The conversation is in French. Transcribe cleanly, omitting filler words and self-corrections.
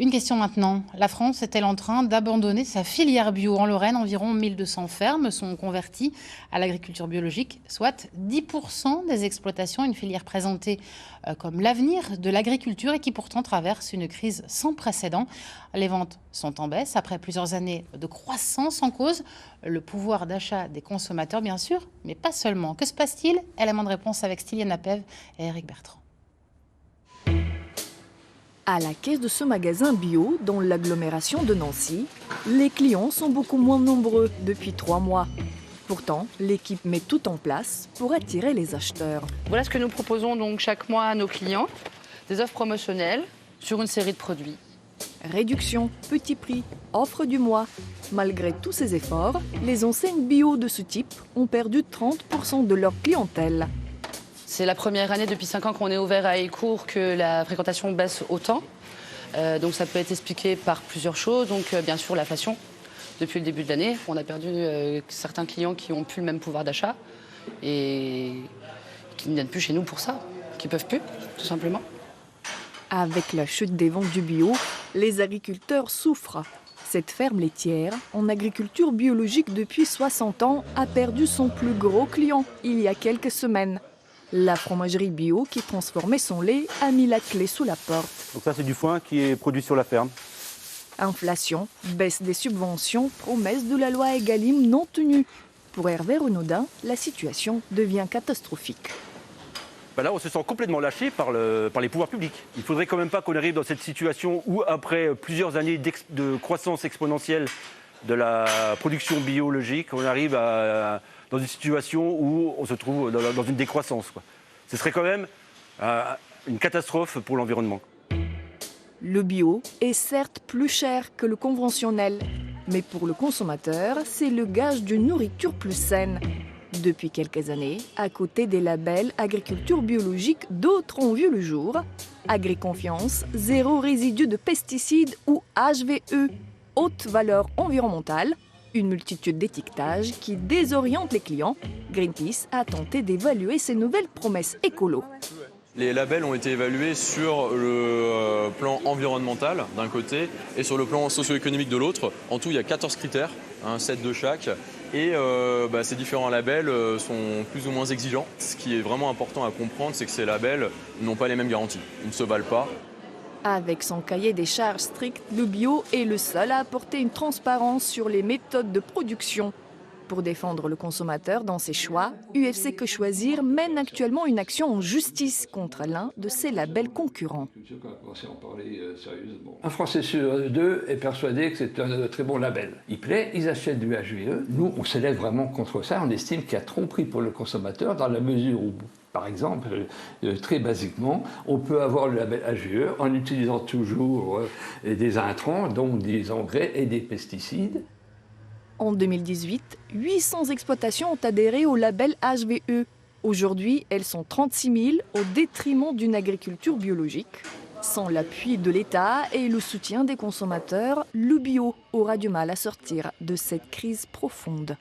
Une question maintenant. La France est-elle en train d'abandonner sa filière bio? En Lorraine, environ 1200 fermes sont converties à l'agriculture biologique, soit 10% des exploitations. Une filière présentée comme l'avenir de l'agriculture et qui pourtant traverse une crise sans précédent. Les ventes sont en baisse après plusieurs années de croissance en cause. Le pouvoir d'achat des consommateurs, bien sûr, mais pas seulement. Que se passe-t-il? Élément de réponse avec Styliane Napev et Eric Bertrand. À la caisse de ce magasin bio, dans l'agglomération de Nancy, les clients sont beaucoup moins nombreux depuis 3 mois. Pourtant, l'équipe met tout en place pour attirer les acheteurs. Voilà ce que nous proposons donc chaque mois à nos clients, des offres promotionnelles sur une série de produits. Réduction, petit prix, offre du mois. Malgré tous ces efforts, les enseignes bio de ce type ont perdu 30% de leur clientèle. C'est la première année depuis 5 ans qu'on est ouvert à Écourt que la fréquentation baisse autant. Donc ça peut être expliqué par plusieurs choses. Donc bien sûr l'inflation. Depuis le début de l'année, on a perdu certains clients qui n'ont plus le même pouvoir d'achat et qui ne viennent plus chez nous pour ça, qui ne peuvent plus, tout simplement. Avec la chute des ventes du bio, les agriculteurs souffrent. Cette ferme laitière, en agriculture biologique depuis 60 ans, a perdu son plus gros client il y a quelques semaines. La fromagerie bio qui transformait son lait a mis la clé sous la porte. Donc ça, c'est du foin qui est produit sur la ferme. Inflation, baisse des subventions, promesses de la loi Egalim non tenues. Pour Hervé Renaudin, la situation devient catastrophique. Là, on se sent complètement lâché par les pouvoirs publics. Il ne faudrait quand même pas qu'on arrive dans cette situation où, après plusieurs années de croissance exponentielle de la production biologique, on arrive dans une situation où on se trouve dans une décroissance. Ce serait quand même une catastrophe pour l'environnement. Le bio est certes plus cher que le conventionnel, mais pour le consommateur, c'est le gage d'une nourriture plus saine. Depuis quelques années, à côté des labels agriculture biologique, d'autres ont vu le jour. Agriconfiance, zéro résidu de pesticides ou HVE, haute valeur environnementale. Une multitude d'étiquetages qui désorientent les clients. Greenpeace a tenté d'évaluer ces nouvelles promesses écolo. Les labels ont été évalués sur le plan environnemental d'un côté et sur le plan socio-économique de l'autre. En tout, il y a 14 critères, 7 de chaque. Et ces différents labels sont plus ou moins exigeants. Ce qui est vraiment important à comprendre, c'est que ces labels n'ont pas les mêmes garanties. Ils ne se valent pas. Avec son cahier des charges strict, le bio est le seul à apporter une transparence sur les méthodes de production. Pour défendre le consommateur dans ses choix, UFC Que Choisir mène actuellement une action en justice contre l'un de ses labels concurrents. Un Français sur deux est persuadé que c'est un très bon label. Il plaît, ils achètent du HVE. Nous, on s'élève vraiment contre ça. On estime qu'il y a tromperie pour le consommateur dans la mesure où, par exemple, très basiquement, on peut avoir le label HVE en utilisant toujours des intrants, donc des engrais et des pesticides. En 2018, 800 exploitations ont adhéré au label HVE. Aujourd'hui, elles sont 36 000 au détriment d'une agriculture biologique. Sans l'appui de l'État et le soutien des consommateurs, le bio aura du mal à sortir de cette crise profonde.